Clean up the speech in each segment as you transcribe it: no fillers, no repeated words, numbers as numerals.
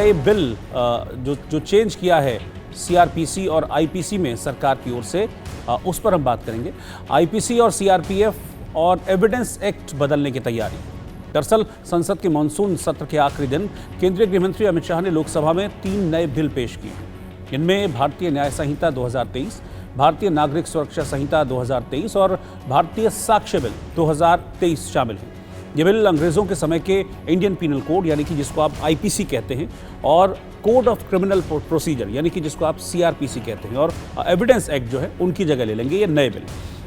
नए बिल जो चेंज किया है सीआरपीसी और आईपीसी में सरकार की ओर से, उस पर हम बात करेंगे। आईपीसी और सीआरपीएफ और एविडेंस एक्ट बदलने की तैयारी। दरअसल संसद के मानसून सत्र के आखिरी दिन केंद्रीय गृह मंत्री अमित शाह ने लोकसभा में 3 नए बिल पेश किए। इनमें भारतीय न्याय संहिता 2023, भारतीय नागरिक सुरक्षा संहिता 2023 और भारतीय साक्ष्य बिल 2023 शामिल हैं। ये बिल अंग्रेजों के समय के इंडियन पीनल कोड यानी कि जिसको आप आईपीसी कहते हैं, और कोड ऑफ क्रिमिनल प्रोसीजर यानी कि जिसको आप सीआरपीसी कहते हैं, और एविडेंस एक्ट जो है उनकी जगह ले लेंगे ये नए बिल।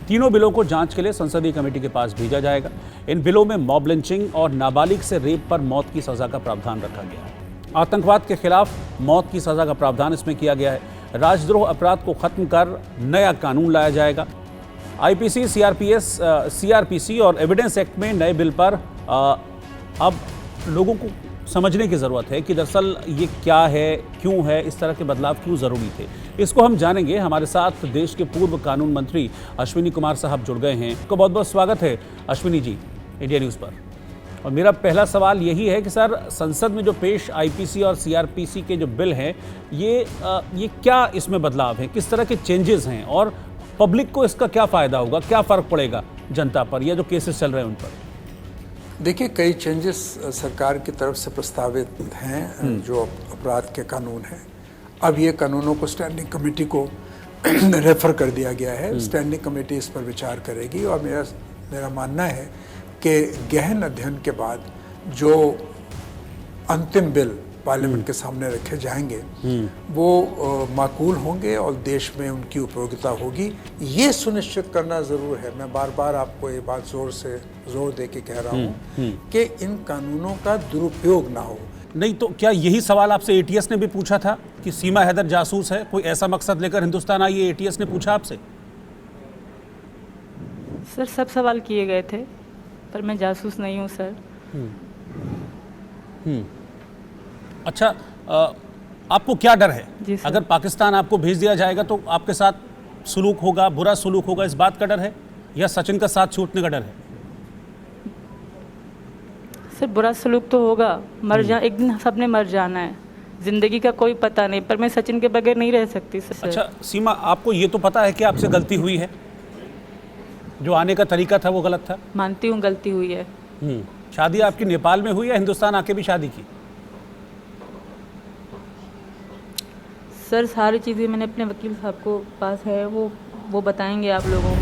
तीनों बिलों को जांच के लिए संसदीय कमेटी के पास भेजा जाएगा। इन बिलों में मॉब लिंचिंग और नाबालिग से रेप पर मौत की सजा का प्रावधान रखा गया है। आतंकवाद के खिलाफ मौत की सजा का प्रावधान इसमें किया गया है। राजद्रोह अपराध को खत्म कर नया कानून लाया जाएगा। आईपीसी, सीआरपीसी और एविडेंस एक्ट में नए बिल पर अब लोगों को समझने की ज़रूरत है कि दरअसल ये क्या है, क्यों है, इस तरह के बदलाव क्यों ज़रूरी थे। इसको हम जानेंगे। हमारे साथ देश के पूर्व कानून मंत्री अश्विनी कुमार साहब जुड़ गए हैं। आपको बहुत बहुत स्वागत है अश्विनी जी इंडिया न्यूज़ पर। और मेरा पहला सवाल यही है कि सर, संसद में जो पेश आईपीसी और सीआरपीसी के जो बिल हैं, ये क्या इसमें बदलाव है, किस तरह के चेंजेस हैं, और पब्लिक को इसका क्या फ़ायदा होगा, क्या फ़र्क पड़ेगा जनता पर, या जो केसेस चल रहे हैं उन पर? देखिए, कई चेंजेस सरकार की तरफ से प्रस्तावित हैं जो अपराध के कानून हैं। अब ये कानूनों को स्टैंडिंग कमेटी को रेफर कर दिया गया है। स्टैंडिंग कमेटी इस पर विचार करेगी और मेरा मानना है कि गहन अध्ययन के बाद जो अंतिम बिल पार्लियामेंट के सामने रखे जाएंगे वो माकूल होंगे और देश में उनकी उपयोगिता होगी। ये सुनिश्चित करना ज़रूर है। मैं बार बार आपको ये बात जोर दे के कह रहा हूँ कि इन कानूनों का दुरुपयोग ना हो। नहीं तो क्या यही सवाल आपसे एटीएस ने भी पूछा था कि सीमा हैदर जासूस है, कोई ऐसा मकसद लेकर हिंदुस्तान आई है? एटीएस ने पूछा आपसे? सर, सब सवाल किए गए थे, पर मैं जासूस नहीं हूँ सर। अच्छा, आपको क्या डर है? जी सर। अगर पाकिस्तान आपको भेज दिया जाएगा तो आपके साथ सुलूक होगा, बुरा सुलूक होगा, इस बात का डर है, या सचिन का साथ छूटने का डर है? सर, बुरा सलूक तो होगा, एक दिन सबने मर जाना है, जिंदगी का कोई पता नहीं, पर मैं सचिन के बगैर नहीं रह सकती सर। अच्छा सीमा, आपको ये तो पता है कि आपसे गलती हुई है, जो आने का तरीका था वो गलत था? मानती हूँ गलती हुई है। शादी आपकी नेपाल में हुई या हिंदुस्तान आके भी शादी की? सर, सारी चीज़ें मैंने अपने वकील साहब को पास है, वो बताएंगे आप लोगों